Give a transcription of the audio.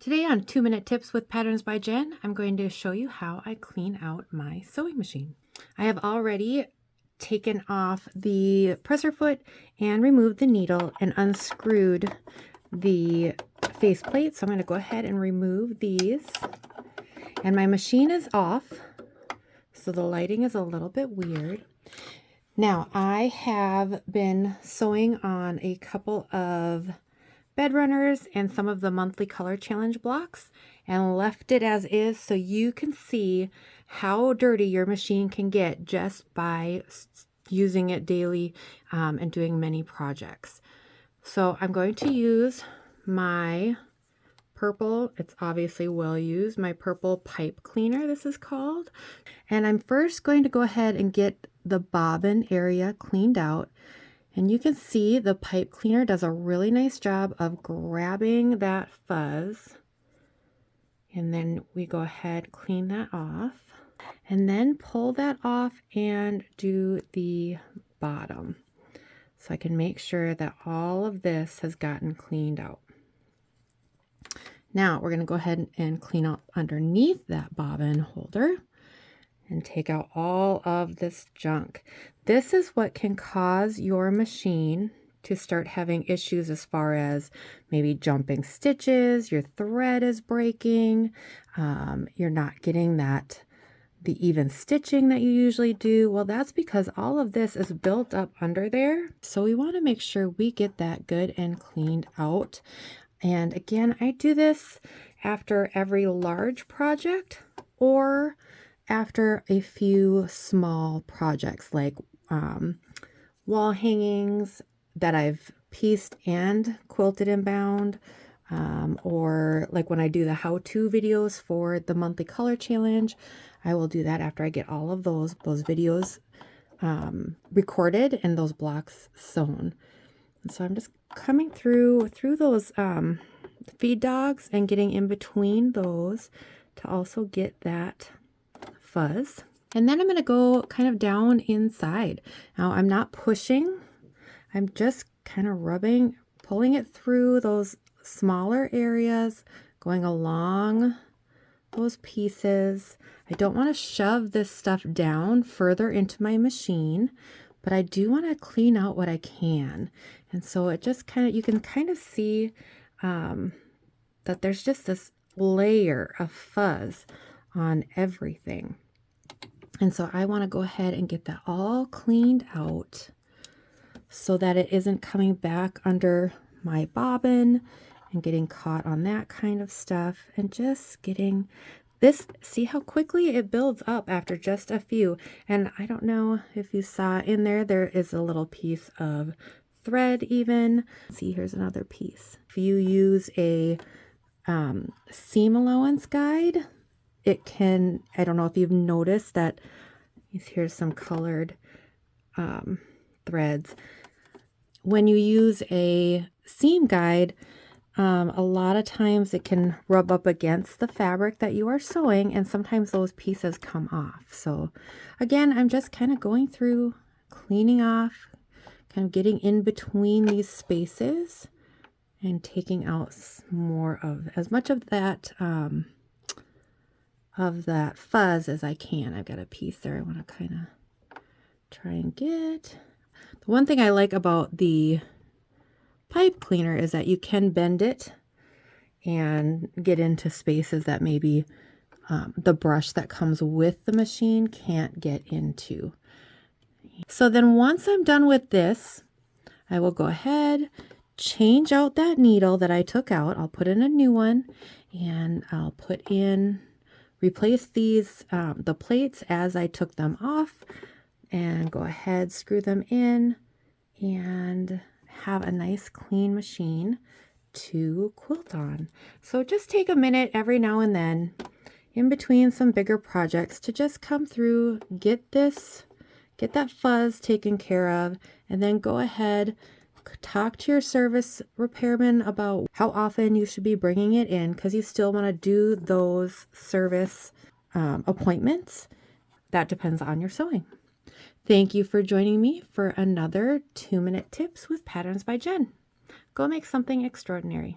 Today on 2-Minute Tips with Patterns by Jen, I'm going to show you how I clean out my sewing machine. I have already taken off the presser foot and removed the needle and unscrewed the faceplate. So I'm going to go ahead and remove these. And my machine is off, so the lighting is a little bit weird. Now I have been sewing on a couple of bed runners and some of the monthly color challenge blocks and left it as is so you can see how dirty your machine can get just by using it daily and doing many projects. So I'm going to use my purple, it's obviously well used, my purple pipe cleaner, this is called. And I'm first going to go ahead and get the bobbin area cleaned out. And you can see the pipe cleaner does a really nice job of grabbing that fuzz. And then we go ahead, clean that off, and then pull that off and do the bottom. So I can make sure that all of this has gotten cleaned out. Now we're going to go ahead and clean up underneath that bobbin holder and take out all of this junk. This is what can cause your machine to start having issues as far as maybe jumping stitches, your thread is breaking, you're not getting the even stitching that you usually do. Well, that's because all of this is built up under there. So we want to make sure we get that good and cleaned out. And again, I do this after every large project or after a few small projects like wall hangings that I've pieced and quilted and bound, or like when I do the how-to videos for the monthly color challenge, I will do that after I get all of those videos recorded and those blocks sewn. And so I'm just coming through those feed dogs and getting in between those to also get that fuzz. And then I'm going to go kind of down inside. Now I'm not pushing, I'm just kind of rubbing, pulling it through those smaller areas, going along those pieces. I don't want to shove this stuff down further into my machine, but I do want to clean out what I can. And so it just kind of, you can kind of see that there's just this layer of fuzz on everything. And so I want to go ahead and get that all cleaned out so that it isn't coming back under my bobbin and getting caught on that kind of stuff, and just getting this, see how quickly it builds up after just a few. And I don't know if you saw in there is a little piece of thread even. See, here's another piece. If you use a seam allowance guide, it can, I don't know if you've noticed that, here's some colored threads. When you use a seam guide, a lot of times it can rub up against the fabric that you are sewing, and sometimes those pieces come off. So again, I'm just kind of going through, cleaning off, kind of getting in between these spaces and taking out more of, as much of that fuzz as I can. I've got a piece there I want to kind of try and get. The one thing I like about the pipe cleaner is that you can bend it and get into spaces that maybe the brush that comes with the machine can't get into. So then once I'm done with this, I will go ahead, change out that needle that I took out. I'll put in a new one, and I'll put in, replace these, the plates as I took them off, and go ahead, screw them in, and have a nice clean machine to quilt on. So just take a minute every now and then in between some bigger projects to just come through, get that fuzz taken care of, and then go ahead, talk to your service repairman about how often you should be bringing it in, because you still want to do those service appointments. That depends on your sewing. Thank you for joining me for another 2-Minute Tips with Patterns by Jen. Go make something extraordinary.